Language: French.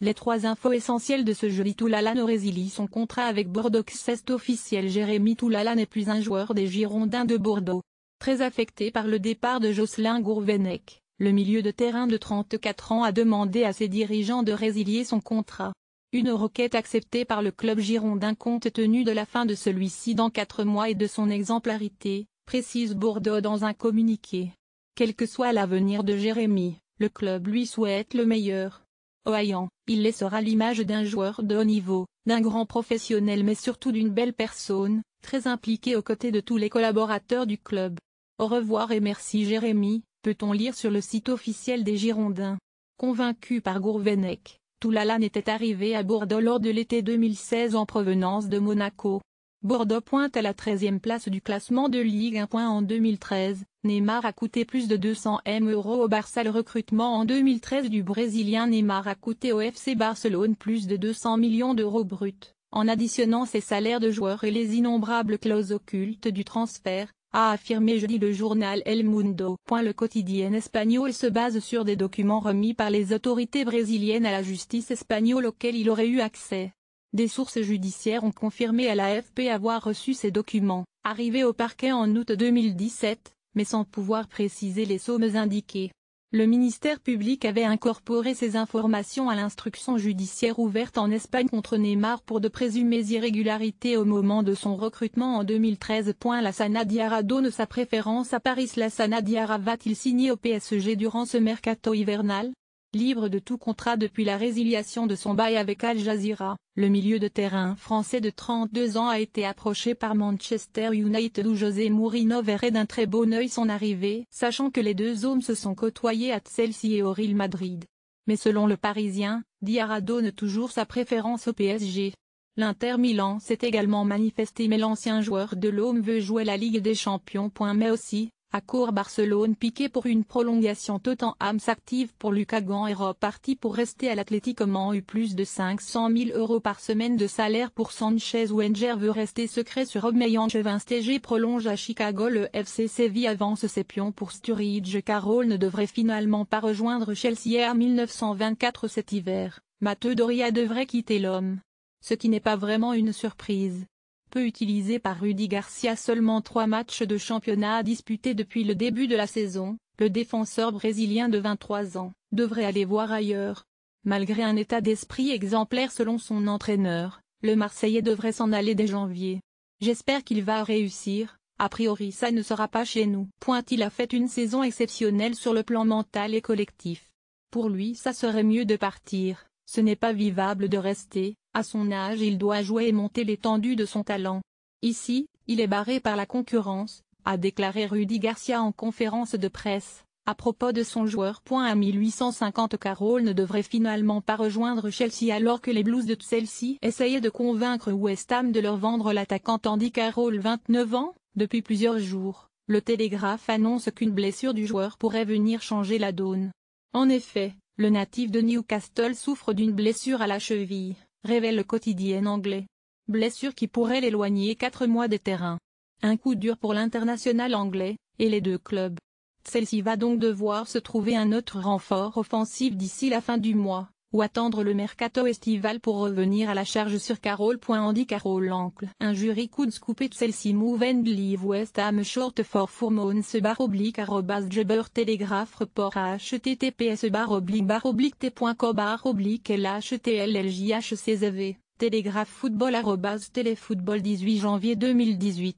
Les 3 infos essentielles de ce jeudi. Toulalan résilie son contrat avec Bordeaux. C'est officiel, Jérémy Toulalan n'est plus un joueur des Girondins de Bordeaux. Très affecté par le départ de Jocelyn Gourvenec, le milieu de terrain de 34 ans a demandé à ses dirigeants de résilier son contrat. Une requête acceptée par le club girondin compte tenu de la fin de celui-ci dans 4 mois et de son exemplarité, précise Bordeaux dans un communiqué. Quel que soit l'avenir de Jérémy, le club lui souhaite le meilleur. Ohayant, il laissera l'image d'un joueur de haut niveau, d'un grand professionnel mais surtout d'une belle personne, très impliqué aux côtés de tous les collaborateurs du club. Au revoir et merci Jérémy, peut-on lire sur le site officiel des Girondins. Convaincu par Gourvenec, Toulalan était arrivé à Bordeaux lors de l'été 2016 en provenance de Monaco. Bordeaux pointe à la 13e place du classement de Ligue 1. En 2013, Neymar a coûté plus de 200 000 € au Barça. Le recrutement en 2013 du Brésilien Neymar a coûté au FC Barcelone plus de 200 millions d'euros bruts, en additionnant ses salaires de joueurs et les innombrables clauses occultes du transfert, a affirmé jeudi le journal El Mundo. Le quotidien espagnol se base sur des documents remis par les autorités brésiliennes à la justice espagnole auxquels il aurait eu accès. Des sources judiciaires ont confirmé à l'AFP avoir reçu ces documents, arrivés au parquet en août 2017, mais sans pouvoir préciser les sommes indiquées. Le ministère public avait incorporé ces informations à l'instruction judiciaire ouverte en Espagne contre Neymar pour de présumées irrégularités au moment de son recrutement en 2013. Lassana Diarra donne sa préférence à Paris. Lassana Diarra va-t-il signer au PSG durant ce mercato hivernal? Libre de tout contrat depuis la résiliation de son bail avec Al Jazeera, le milieu de terrain français de 32 ans a été approché par Manchester United où José Mourinho verrait d'un très bon œil son arrivée, sachant que les deux hommes se sont côtoyés à Chelsea et au Real Madrid. Mais selon le Parisien, Diarra donne toujours sa préférence au PSG. L'Inter Milan s'est également manifesté mais l'ancien joueur de l'OM veut jouer la Ligue des Champions. Mais aussi, à court Barcelone piqué pour une prolongation. Tottenham s'active pour Lucas Gant est reparti pour rester à l'Atlético. Eu plus de 500 000 € par semaine de salaire pour Sanchez. Wenger veut rester secret sur Aubameyang. STG prolonge à Chicago. Le FC Séville avance ses pions pour Sturridge. Carroll ne devrait finalement pas rejoindre Chelsea en 1924 cet hiver. Matteo Doria devrait quitter l'homme. Ce qui n'est pas vraiment une surprise. Peu utilisé par Rudy Garcia. Seulement 3 matchs de championnat disputés depuis le début de la saison, le défenseur brésilien de 23 ans devrait aller voir ailleurs. Malgré un état d'esprit exemplaire selon son entraîneur, le Marseillais devrait s'en aller dès janvier. J'espère qu'il va réussir, a priori ça ne sera pas chez nous. Il a fait une saison exceptionnelle sur le plan mental et collectif. Pour lui ça serait mieux de partir, ce n'est pas vivable de rester. À son âge il doit jouer et monter l'étendue de son talent. Ici, il est barré par la concurrence, a déclaré Rudy Garcia en conférence de presse, à propos de son joueur. À 1850 Carroll ne devrait finalement pas rejoindre Chelsea alors que les Blues de Chelsea essayaient de convaincre West Ham de leur vendre l'attaquant tandis Carroll 29 ans, depuis plusieurs jours, le Télégraphe annonce qu'une blessure du joueur pourrait venir changer la donne. En effet, le natif de Newcastle souffre d'une blessure à la cheville, révèle le quotidien anglais. Blessure qui pourrait l'éloigner 4 mois des terrains. Un coup dur pour l'international anglais, et les deux clubs. Chelsea va donc devoir se trouver un autre renfort offensif d'ici la fin du mois, ou attendre le mercato estival pour revenir à la charge sur Carroll. Andy Carroll l'oncle. Un jury could scoop it Chelsea move and leave West Ham short for 4 months @Jabber Telegraph report https://t.co/LHTLLJHCZV Telegraph Football @Téléfootball 18 janvier 2018